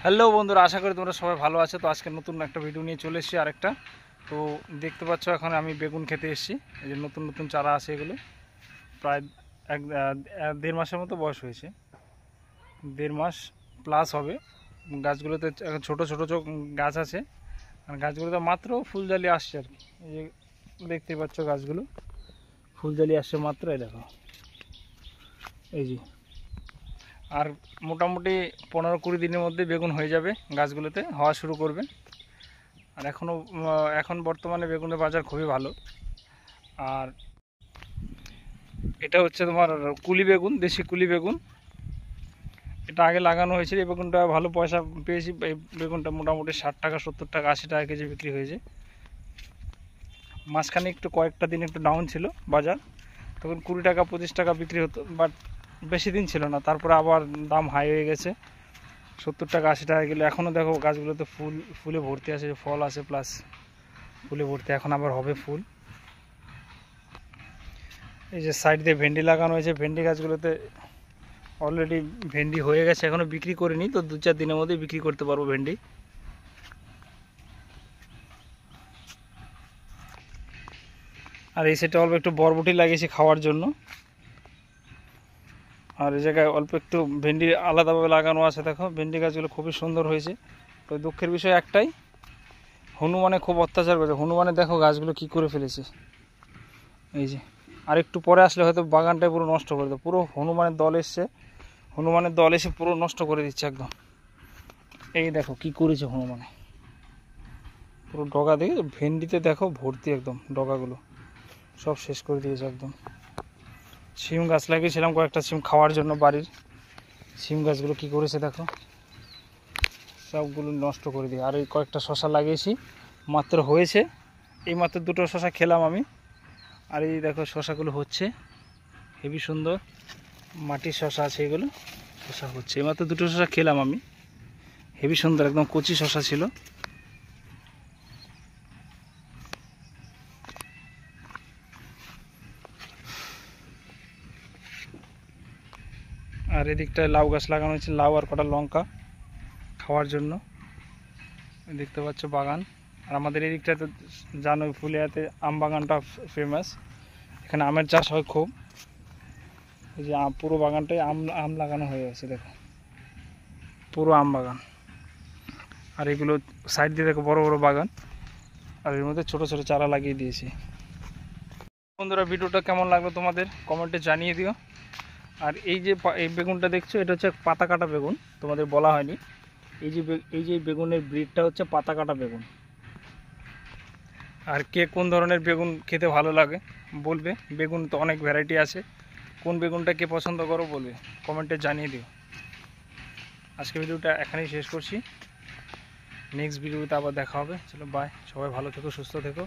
Hello বন্ধুরা, আশা করি তোমরা সবাই ভালো আছো। তো আজকে নতুন একটা ভিডিও নিয়ে চলে এসেছি আরেকটা। তো দেখতে পাচ্ছ এখন আমি বেগুন খেতে এসেছি। এই যে নতুন নতুন চারা আছে, এগুলো প্রায় দেড় মাসের মতো বয়স হয়েছে, দেড় মাস প্লাস হবে। গাছগুলোতে ছোট ছোট গাছ আছে, আর গাছগুলোতে মাত্র ফুলজালি আসছে আর কি। এই যে দেখতে পাচ্ছ গাছগুলো ফুলজালি আসছে মাত্র, এই দেখো এই যে। আর মোটামুটি 15-20 দিনের মধ্যে বেগুন হয়ে যাবে, গাছগুলোতে হওয়া শুরু করবে। আর এখন বর্তমানে বেগুনের বাজার খুবই ভালো। আর এটা হচ্ছে তোমার কুলি বেগুন, দেশি কুলি বেগুন। এটা আগে লাগানো হয়েছিল, এই বেগুনটা ভালো পয়সা পেয়েছি। এই বেগুনটা মোটামুটি 60 টাকা, 70 টাকা, 80 টাকা কেজি বিক্রি হয়েছে। মাঝখানে একটু কয়েকটা দিন একটু ডাউন ছিল বাজার, তখন 20 টাকা 25 টাকা বিক্রি হতো, বাট বেশি দিন ছিল না। তারপরে আবার দাম হাই হয়ে গেছে, 70 টাকা 80 টাকা কিলো। এখনও দেখো গাছগুলোতে ফুলে ভর্তি আছে, ফল আছে প্লাস ফুলে ভর্তি, এখন আবার হবে ফুল। এই যে সাইড দিয়ে ভেন্ডি লাগানো হয়েছে, ভেন্ডি গাছগুলোতে অলরেডি ভেন্ডি হয়ে গেছে, এখনও বিক্রি করিনি। তো 2-4 দিনের মধ্যেই বিক্রি করতে পারবো ভেন্ডি। আর এই সাইডে অল্প একটু বরবটি লাগিয়েছি খাওয়ার জন্য। আর এই জায়গায় অল্প একটু ভেন্ডি আলাদাভাবে লাগানো আছে, দেখো ভেন্ডি গাছগুলো খুবই সুন্দর হয়েছে। তো দুঃখের বিষয় একটাই, হনুমানে খুব অত্যাচার করেছে। হনুমানে দেখো গাছগুলো কি করে ফেলেছে, এই যে। আর একটু পরে আসলে হয়তো বাগানটাই পুরো নষ্ট করে দেবে। পুরো হনুমানের দল এসে পুরো নষ্ট করে দিচ্ছে একদম। এই দেখো কি করেছে হনুমানে, পুরো ডগা দেখে ভেন্ডিতে দেখো ভর্তি একদম, ডগাগুলো সব শেষ করে দিয়েছে একদম। সিম গাছ লাগিয়েছিলাম কয়েকটা, সিম খাওয়ার জন্য, বাড়ির সিম গাছগুলো কি করেছে দেখো, সবগুলো নষ্ট করে দিয়ে। আর এই কয়েকটা শশা লাগিয়েছি, মাত্র হয়েছে, এই মাত্র 2টো শশা খেলাম আমি। আর এই দেখো শশাগুলো হচ্ছে হেবি সুন্দর, মাটির শশা আছে, এগুলো শশা হচ্ছে। এই মাত্র 2টো শশা খেলাম আমি, হেবি সুন্দর একদম কচি শশা ছিল। আর এদিকটায় লাউ গাছ লাগানো হয়েছে, লাউ আর কটা লঙ্কা খাওয়ার জন্য। দেখতে পাচ্ছ বাগান। আর আমাদের এদিকটায় তো জানো ফুলিয়াতে আম বাগানটা ফেমাস, এখানে আমের চাষ হয় খুব। এই যে পুরো বাগানটাই আম লাগানো হয়ে গেছে, দেখো পুরো আম বাগান। আর এগুলো সাইড দিয়ে দেখো বড় বড় বাগান, আর এর মধ্যে ছোট ছোট চারা লাগিয়ে দিয়েছি। বন্ধুরা, ভিডিওটা কেমন লাগলো তোমাদের কমেন্টে জানিয়ে দিও। আর এই বেগুনটা দেখছো, এটা হচ্ছে পাতা কাটা বেগুন, তোমাদের বলা হয়নি। এই যে বেগুনের ব্রিডটা হচ্ছে পাতা কাটা বেগুন। আর কে কোন ধরনের বেগুন খেতে ভালো লাগে বলবে। বেগুন তো অনেক ভ্যারাইটি আছে, কোন বেগুনটা কে পছন্দ করো বলবে, কমেন্টে জানিয়ে দিও। আজকে ভিডিওটা এখানেই শেষ করছি, নেক্সট ভিডিওতে আবার দেখা হবে। চলো বাই, সবাই ভালো থেকো, সুস্থ থেকো।